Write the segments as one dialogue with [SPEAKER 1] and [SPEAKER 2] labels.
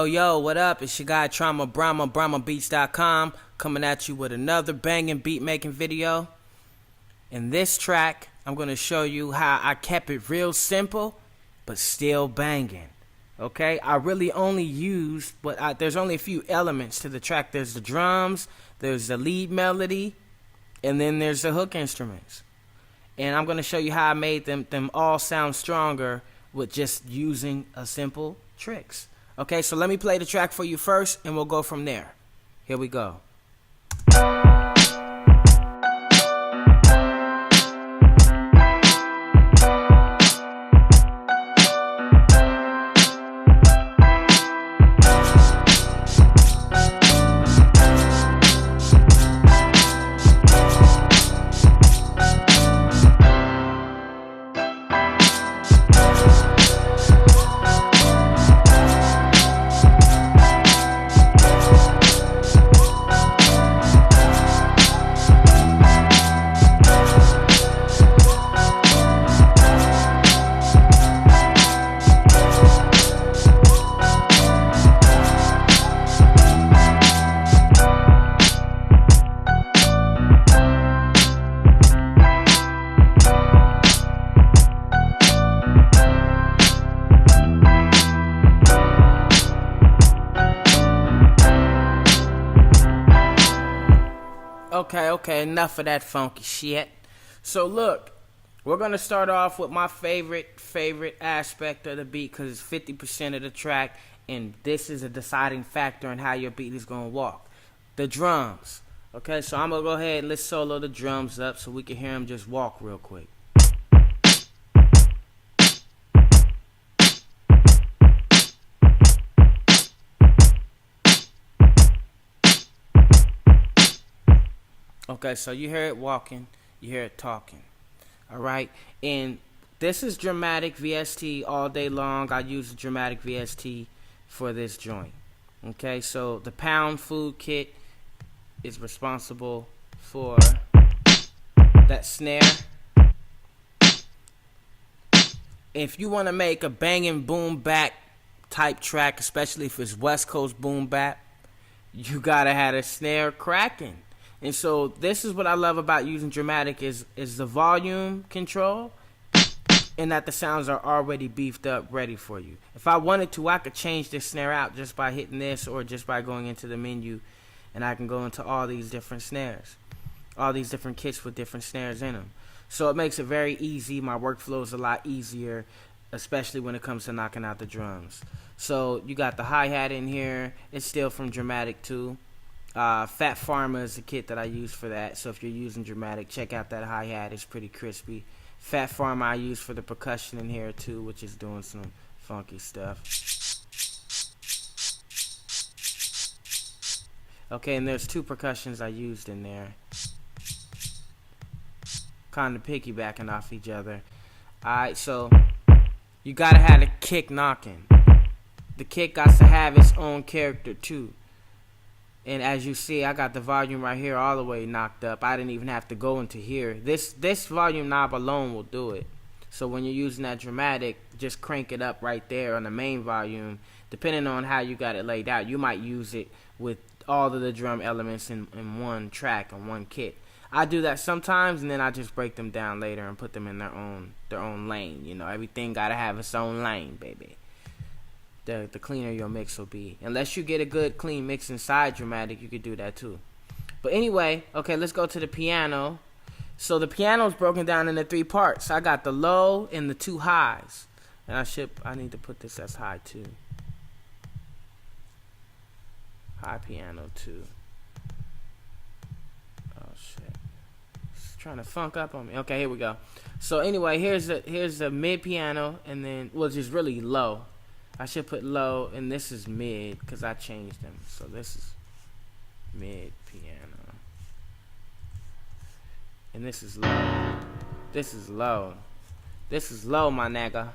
[SPEAKER 1] Yo, what up? It's your guy Trauma Brahma, BrahmaBeats.com, coming at you with another banging beat making video. In this track, I'm going to show you how I kept it real simple, but still banging. Okay, I really only used, there's only a few elements to the track. There's the drums, there's the lead melody, and then there's the hook instruments. And I'm going to show you how I made them all sound stronger with just using a simple tricks. Okay, so let me play the track for you first, and we'll go from there. Here we go. Okay, enough of that funky shit. So look, we're gonna start off with my favorite aspect of the beat, because it's 50% of the track, and this is a deciding factor in how your beat is gonna walk. The drums. Okay, so I'm gonna go ahead and let's solo the drums up so we can hear them just walk real quick. Okay, so you hear it walking, you hear it talking. Alright, and this is Drummadic VST all day long. I use the Drummadic VST for this joint. Okay, so the pound food kit is responsible for that snare. If you want to make a banging boom bap type track, especially if it's West Coast boom bap, you gotta have a snare cracking. And so this is what I love about using Drummadic is the volume control, and that the sounds are already beefed up, ready for you. If I wanted to, I could change this snare out just by hitting this, or just by going into the menu, and I can go into all these different snares, all these different kits with different snares in them. So it makes it very easy. My workflow is a lot easier, especially when it comes to knocking out the drums. So you got the hi-hat in here. It's still from Drummadic too. Fat Pharma is the kit that I use for that. So if you're using Drummadic, check out that hi-hat. It's pretty crispy. Fat Pharma I use for the percussion in here too, which is doing some funky stuff. Okay, and there's two percussions I used in there, kind of piggybacking off each other. Alright, so you gotta have the kick knocking. The kick got to have its own character too. And as you see, I got the volume right here all the way knocked up. I didn't even have to go into here. This volume knob alone will do it. So when you're using that Drummadic, just crank it up right there on the main volume. Depending on how you got it laid out, you might use it with all of the drum elements in one track, in one kit. I do that sometimes, and then I just break them down later and put them in their own lane. You know, everything got to have its own lane, baby. The cleaner your mix will be. Unless you get a good clean mix inside Drummadic, you could do that too. But anyway, okay, let's go to the piano. So the piano is broken down into 3 parts. I got the low and the 2 highs. And I need to put this as high too. High piano too. Oh shit. It's trying to funk up on me. Okay, here we go. So anyway, here's the mid piano, and then, which is really low. I should put low, and this is mid because I changed them. So this is mid piano, and this is low. This is low. This is low, my nigga.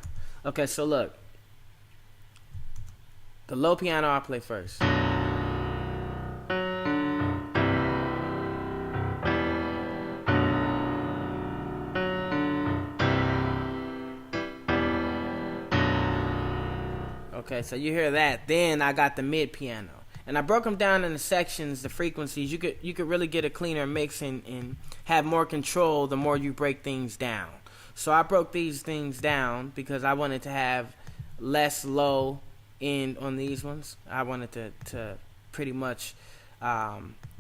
[SPEAKER 1] Okay, so look. The low piano I'll play first. Okay, so you hear that. Then I got the mid piano, and I broke them down into sections, the frequencies. You could really get a cleaner mix and have more control the more you break things down. So I broke these things down because I wanted to have less low end on these ones. I wanted to pretty much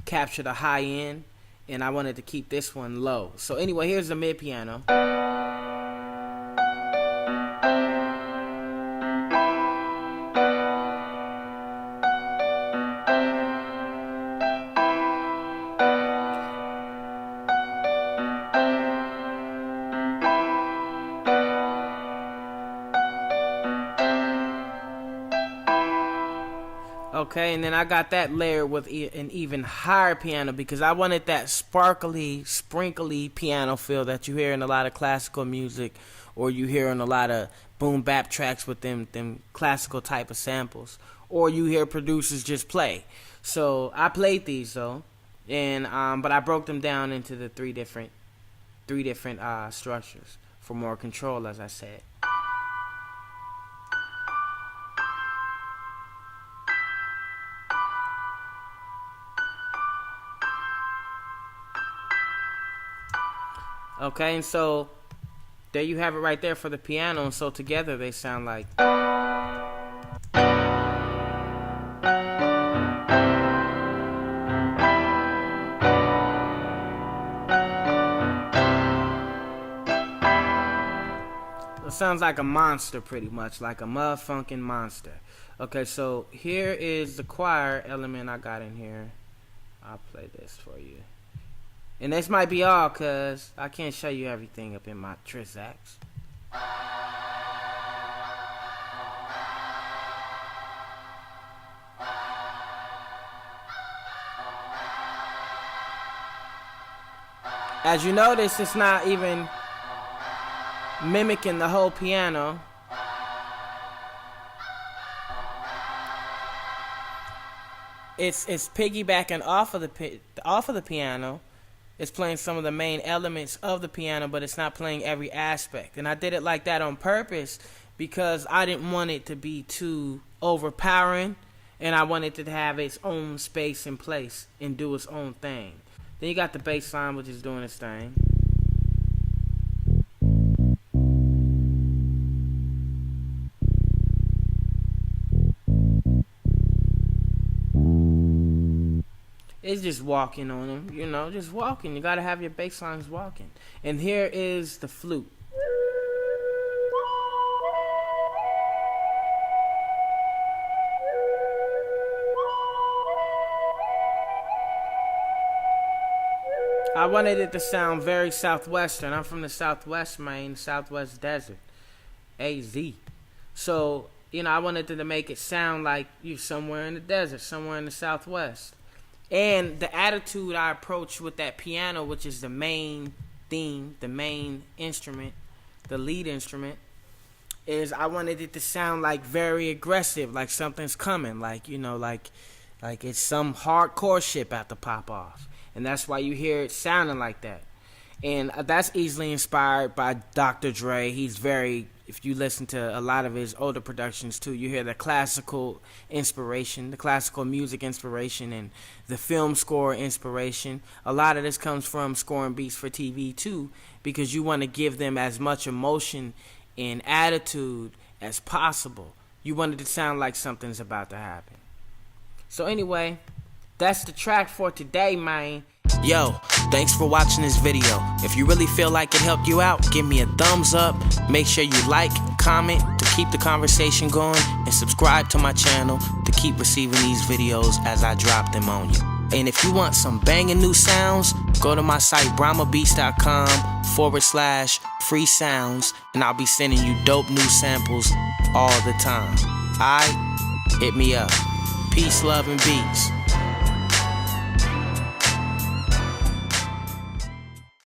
[SPEAKER 1] capture the high end, and I wanted to keep this one low. So anyway, here's the mid piano. Okay, and then I got that layered with an even higher piano because I wanted that sparkly, sprinkly piano feel that you hear in a lot of classical music, or you hear in a lot of boom bap tracks with them classical type of samples, or you hear producers just play. So I played these though, and but I broke them down into the three different structures for more control, as I said. Okay, and so there you have it right there for the piano, and so together they sound like. It sounds like a monster, pretty much, like a motherfucking monster. Okay, so here is the choir element I got in here. I'll play this for you. And this might be all, cause I can't show you everything up in my Trisax. As you notice, it's not even mimicking the whole piano. It's piggybacking off of the piano. It's playing some of the main elements of the piano, but it's not playing every aspect. And I did it like that on purpose because I didn't want it to be too overpowering, and I wanted it to have its own space and place and do its own thing. Then you got the bass line, which is doing its thing. It's just walking on them, you know, just walking. You gotta have your bass lines walking. And here is the flute. I wanted it to sound very southwestern. I'm from the Southwest, Maine, Southwest Desert, AZ. So, you know, I wanted it to make it sound like you're somewhere in the desert, somewhere in the Southwest. And the attitude I approach with that piano, which is the main theme, the main instrument, the lead instrument, is I wanted it to sound like very aggressive, like something's coming, like, you know, like it's some hardcore shit about to pop off. And that's why you hear it sounding like that. And that's easily inspired by Dr. Dre. He's very, if you listen to a lot of his older productions too, you hear the classical inspiration, the classical music inspiration, and the film score inspiration. A lot of this comes from scoring beats for TV too, because you want to give them as much emotion and attitude as possible. You want it to sound like something's about to happen. So anyway, that's the track for today, man. Yo, thanks for watching this video. If you really feel like it helped you out, give me a thumbs up. Make sure you like, comment to keep the conversation going, and subscribe to my channel to keep receiving these videos as I drop them on you. And if you want some banging new sounds, go to my site brahmabeats.com/free sounds, and I'll be sending you dope new samples all the time. Alright? Hit me up. Peace, love, and beats.